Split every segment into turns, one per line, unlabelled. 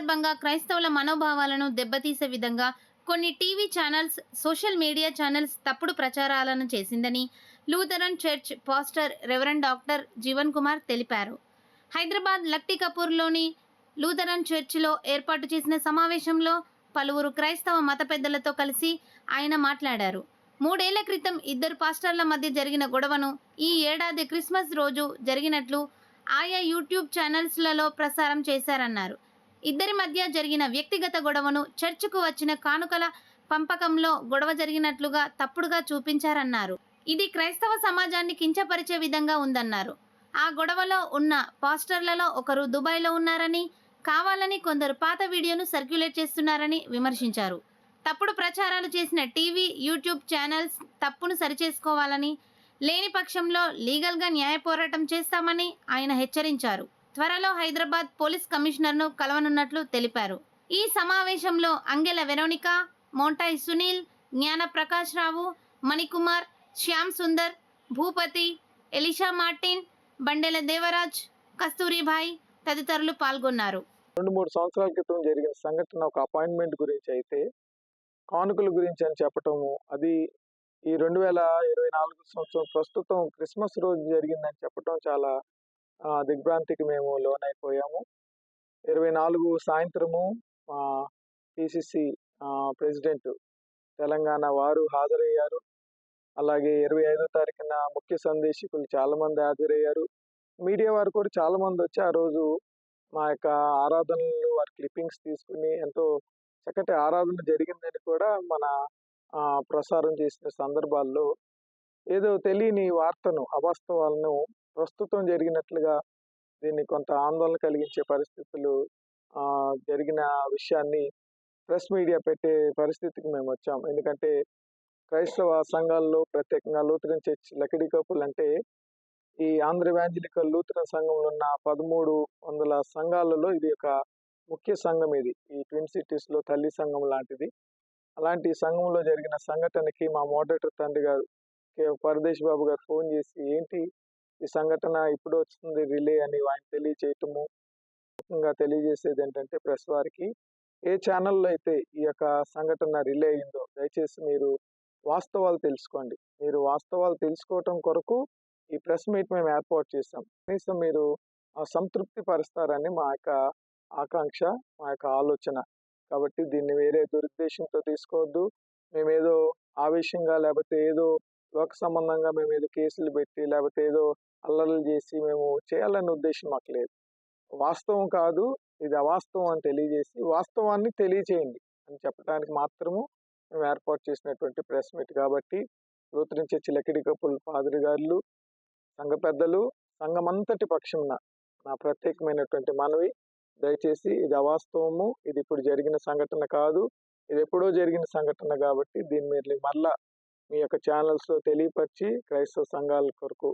సందర్భంగా క్రైస్తవుల మనోభావాలను దెబ్బతీసే విధంగా కొన్ని TV channels, social media channels తప్పుడు ప్రచారాలను చేసిందని Lutheran church pastor reverend doctor Jeevan Kumar తెలిపారు. హైదరాబాద్ లక్టీ కపూర్లోని లూథరన్ చర్చిలో ఏర్పాటు చేసిన సమావేశంలో పలువురు క్రైస్తవ మత పెద్దలతో కలిసి ఆయన మాట్లాడారు. 3 ఏళ్ల క్రితం ఇద్దరు పాస్టర్ల మధ్య జరిగిన గొడవను ఈ ఏడాది క్రిస్మస్ రోజు జరిగినట్లు ఆయా యూట్యూబ్ ఛానల్స్లలో ప్రసారం చేశారన్నారు. ఇద్దరి మధ్య జరిగిన వ్యక్తిగత గొడవను చర్చికు వచ్చిన కానుకల పంపకంలో గొడవ జరిగినట్లుగా తప్పుడుగా చూపించారన్నారు. ఇది క్రైస్తవ సమాజాన్ని కించపరిచే విధంగా ఉందన్నారు. ఆ గొడవలో ఉన్న పాస్టర్లలో ఒకరు దుబాయ్లో ఉన్నారని, కావాలని కొందరు పాత వీడియోను సర్క్యులేట్ చేస్తున్నారని విమర్శించారు. తప్పుడు ప్రచారాలు చేసిన టీవీ, యూట్యూబ్ ఛానల్స్ తప్పును సరిచేసుకోవాలని, లేని పక్షంలో లీగల్గా న్యాయ పోరాటం చేస్తామని ఆయన హెచ్చరించారు. త్వరలో హైదరాబాద్ పోలీస్ కమిషనర్ను కలవనున్నట్లు తెలిపారు. ఈ సమావేశంలో అంగెల వెరోనిక, మోంటాయ్ సునీల్, జ్ఞాన ప్రకాష్ రావు, మణికుమార్, శ్యామ్ సుందర్, భూపతి, ఎలిషా మార్టిన్, బండెల దేవరాజ్, కస్తూరిభాయ్ తదితరులు పాల్గొన్నారు.
2-3 సంవత్సరాల క్రితం జరిగిన సంఘటన ఒక అపాయింట్మెంట్ గురించి అయితే, కానుకల గురించి అని చెప్పటము, అది ఈ 2024 సంవత్సరం ప్రస్తుతం క్రిస్మస్ రోజు జరిగిందని చెప్పటం చాలా దిగ్భ్రాంతికి మేము లోనైపోయాము. 24 సాయంత్రము పిసిసి ప్రెసిడెంట్ తెలంగాణ వారు హాజరయ్యారు. అలాగే 25వ తారీఖున ముఖ్య సందేశకులు చాలా మంది హాజరయ్యారు. మీడియా వారు కూడా చాలా మంది వచ్చి ఆ రోజు మా యొక్క ఆరాధనలు వారి క్లిప్పింగ్స్ తీసుకుని ఎంతో చక్కటి ఆరాధన జరిగిందని కూడా మన ప్రసారం చేసిన సందర్భాల్లో ఏదో తెలియని వార్తను, అవాస్తవాలను ప్రస్తుతం జరిగినట్లుగా దీన్ని కొంత ఆందోళన కలిగించే పరిస్థితులు జరిగిన విషయాన్ని ప్రెస్ మీడియా పెట్టే పరిస్థితికి మేము వచ్చాం. ఎందుకంటే క్రైస్తవ సంఘాల్లో, ప్రత్యేకంగా లూథరన్ చర్చ్ లకిడి కపుల్ అంటే ఈ ఆంధ్ర ఎవాంజలికల్ లూథరన్ సంఘంలో ఉన్న 1300 సంఘాలలో ఇది ఒక ముఖ్య సంఘం. ఇది ఈ ట్విన్ సిటీస్ లో తల్లి సంఘం లాంటిది. అలాంటి సంఘంలో జరిగిన సంఘటనకి మా మోడరేటర్ తండ్రి గారు పరదేశ్ బాబు గారు ఫోన్ చేసి, ఏంటి ఈ సంఘటన ఇప్పుడు వస్తుంది రిలే అని ఆయన తెలియచేయటము. ముఖ్యంగా తెలియజేసేది ఏంటంటే, ప్రెస్ వారికి ఏ ఛానల్లో అయితే ఈ యొక్క సంఘటన రిలే అయిందో దయచేసి మీరు వాస్తవాలు తెలుసుకోండి. మీరు వాస్తవాలు తెలుసుకోవటం కొరకు ఈ ప్రెస్ మీట్ మేము ఏర్పాటు చేశాం. కనీసం మీరు సంతృప్తి పరుస్తారని మా యొక్క ఆకాంక్ష, మా యొక్క ఆలోచన. కాబట్టి దీన్ని వేరే దురుద్దేశంతో తీసుకోవద్దు. మేమేదో ఆవేశంగా, లేకపోతే ఏదో లోక సంబంధంగా మేము ఏదో కేసులు పెట్టి, లేకపోతే ఏదో అల్లర్లు చేసి మేము చేయాలనే ఉద్దేశం మాకు లేదు. వాస్తవం కాదు, ఇది అవాస్తవం అని తెలియజేసి వాస్తవాన్ని తెలియచేయండి అని చెప్పడానికి మాత్రము మేము ఏర్పాటు చేసినటువంటి ప్రెస్ మీట్. కాబట్టి లూథరన్ చర్చ్ లకిడి కపుల్ పాదిరి గారులు, సంఘ పెద్దలు, సంఘమంతటి పక్షంన నా ప్రత్యేకమైనటువంటి మనవి, దయచేసి ఇది అవాస్తవము, ఇది ఇప్పుడు జరిగిన సంఘటన కాదు, ఇది ఎప్పుడో జరిగిన సంఘటన. కాబట్టి దీన్ని మీరు మళ్ళా మీ యొక్క ఛానల్స్లో తెలియపరిచి క్రైస్తవ సంఘాల కొరకు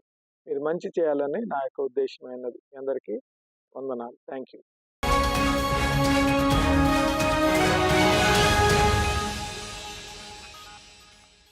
మీరు మంచి చేయాలని నా యొక్క ఉద్దేశమైనది. అందరికీ వందనాలు. Thank you.